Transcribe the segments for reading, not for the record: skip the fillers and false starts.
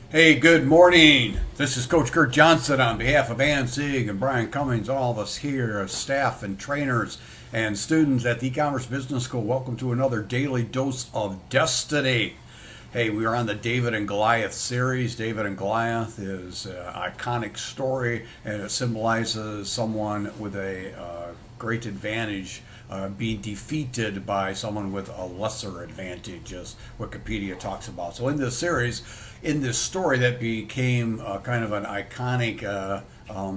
Hey, good morning. This is Coach Kurt Johnson on behalf of Ann Sieg and Brian Cummings, all of us here as staff and trainers and students at the E-Commerce Business School. Welcome to another daily dose of destiny. Hey, we are on the David and Goliath series. David and Goliath is an iconic story, and it symbolizes someone with a great advantage being defeated by someone with a lesser advantage, as Wikipedia talks about. So in this series, in this story that became kind of an iconic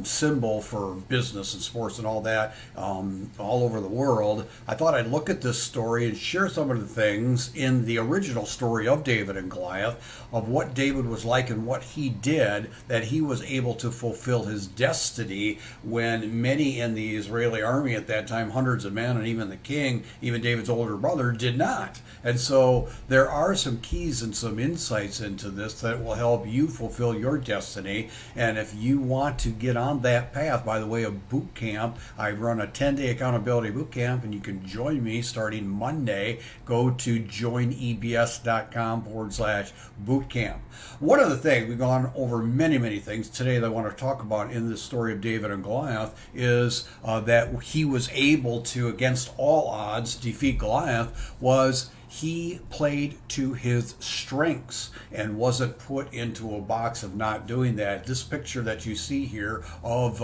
symbol for business and sports and all that all over the world, I thought I'd look at this story and share some of the things in the original story of David and Goliath, of what David was like and what he did, that he was able to fulfill his destiny when many in the Israeli army at that time, hundreds of men, and even the king, even David's older brother, did not. And so there are some keys and some insights into this that will help you fulfill your destiny. And if you want to get on that path, by the way, of boot camp, I run a 10-day accountability boot camp, and you can join me starting Monday. Go to joinebs.com/boot camp. One of the things, we've gone over many things today that I want to talk about in this story of David and Goliath is that he was able to, against all odds, defeat Goliath, was he played to his strengths and wasn't put into a box of not doing that. This picture that you see here of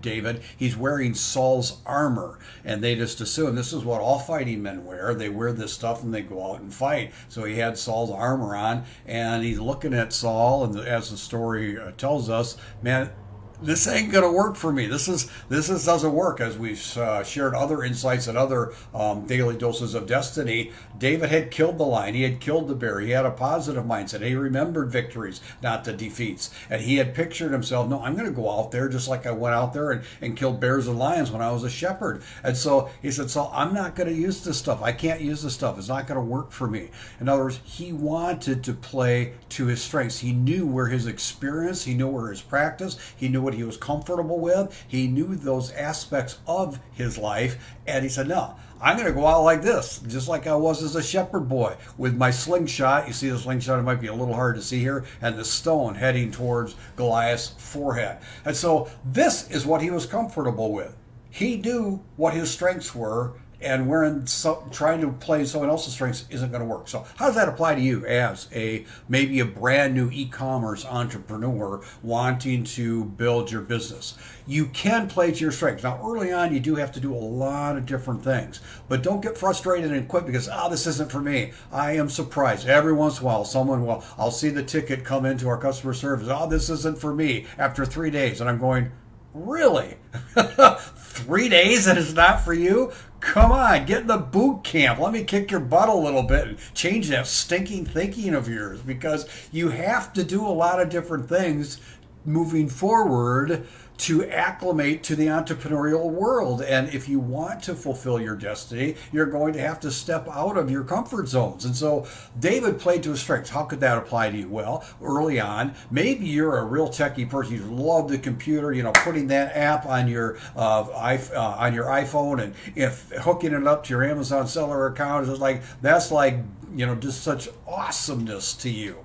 David, he's wearing Saul's armor, and they just assume this is what all fighting men wear. They wear this stuff and they go out and fight. So he had Saul's armor on, and he's looking at Saul, and as the story tells us, man, this ain't gonna work for me. This doesn't work. As we've shared other insights and other daily doses of destiny, David had killed the lion. He had killed the bear. He had a positive mindset. He remembered victories, not the defeats. And he had pictured himself, no, I'm going to go out there just like I went out there and killed bears and lions when I was a shepherd. And so he said, so I'm not going to use this stuff. I can't use this stuff. It's not going to work for me. In other words, he wanted to play to his strengths. He knew where his experience, he knew where his practice, he knew what he was comfortable with. He knew those aspects of his life, and he said, no, I'm going to go out like this, just like I was as a shepherd boy with my slingshot. You see the slingshot, it might be a little hard to see here, and the stone heading towards Goliath's forehead. And so this is what he was comfortable with. He knew what his strengths were, and trying to play someone else's strengths isn't going to work. So how does that apply to you as maybe a brand new e-commerce entrepreneur wanting to build your business? You can play to your strengths. Now, early on, you do have to do a lot of different things, but don't get frustrated and quit because, this isn't for me. I am surprised. Every once in a while, I'll see the ticket come into our customer service. This isn't for me after 3 days. And I'm going, really? 3 days and it's not for you? Come on, get in the boot camp. Let me kick your butt a little bit and change that stinking thinking of yours, because you have to do a lot of different things moving forward to acclimate to the entrepreneurial world. And if you want to fulfill your destiny, you're going to have to step out of your comfort zones. And so David played to his strengths. How could that apply to you? Well, early on, maybe you're a real techie person. You love the computer, putting that app on your iPhone, and if hooking it up to your Amazon seller account is that's just such awesomeness to you.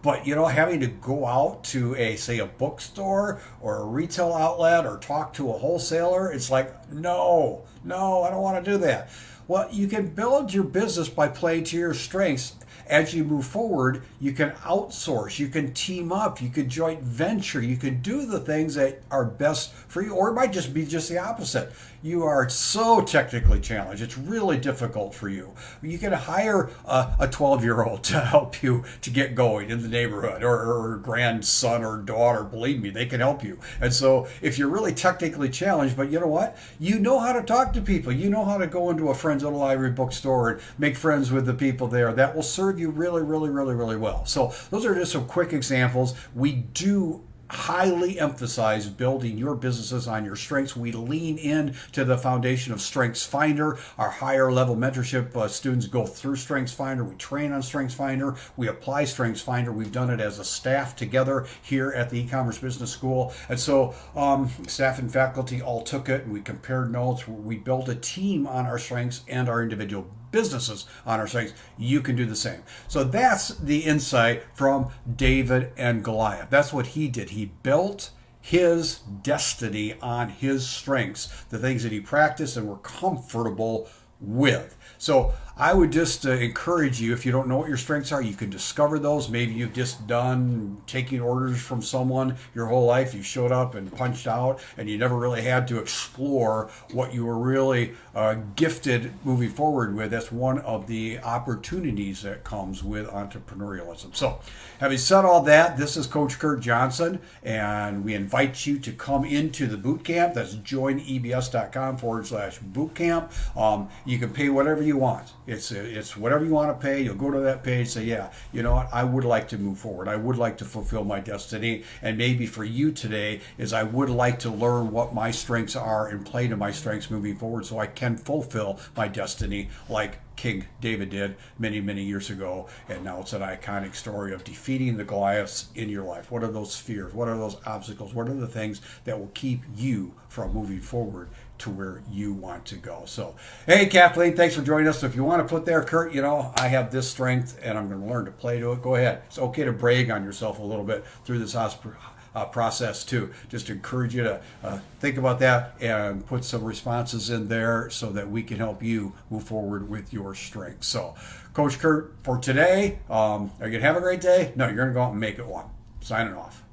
But having to go out to a bookstore or a retail outlet or talk to a wholesaler, it's like, no, I don't want to do that. Well, you can build your business by playing to your strengths. As you move forward, you can outsource, you can team up, you can joint venture, you can do the things that are best for you, or it might just be the opposite. You are so technically challenged, it's really difficult for you. You can hire a 12-year-old to help you to get going in the neighborhood, or grandson or daughter. Believe me, they can help you. And so if you're really technically challenged, but you know what? You know how to talk to people. You know how to go into a friend's little library bookstore and make friends with the people there. That will serve you really well. So those are just some quick examples. We do highly emphasize building your businesses on your strengths. We lean in to the foundation of Strengths Finder. Our higher level mentorship students go through Strengths Finder. We train on Strengths Finder. We apply Strengths Finder. We've done it as a staff together here at the E-Commerce Business School. And so staff and faculty all took it, and we compared notes. We built a team on our strengths and our individual businesses on our strengths, you can do the same. So that's the insight from David and Goliath. That's what he did. He built his destiny on his strengths, the things that he practiced and were comfortable with. So I would just encourage you, if you don't know what your strengths are, you can discover those. Maybe you've just done taking orders from someone your whole life. You showed up and punched out, and you never really had to explore what you were really gifted moving forward with. That's one of the opportunities that comes with entrepreneurialism. So having said all that, this is Coach Kurt Johnson, and we invite you to come into the boot camp. That's joinebs.com/bootcamp. You can pay whatever you want. It's whatever you want to pay. You'll go to that page, say, yeah, you know what, I would like to move forward. I would like to fulfill my destiny. And maybe for you today is I would like to learn what my strengths are and play to my strengths moving forward so I can fulfill my destiny like King David did many, many years ago. And now it's an iconic story of defeating the Goliaths in your life. What are those fears? What are those obstacles? What are the things that will keep you from moving forward to where you want to go? So, hey, Kathleen, thanks for joining us. So if you want to put there, Kurt, you know, I have this strength and I'm going to learn to play to it, go ahead. It's okay to brag on yourself a little bit through this process too. Just encourage you to think about that and put some responses in there so that we can help you move forward with your strengths. So, Coach Kurt, for today, are you going to have a great day? No, you're going to go out and make it one. Signing off.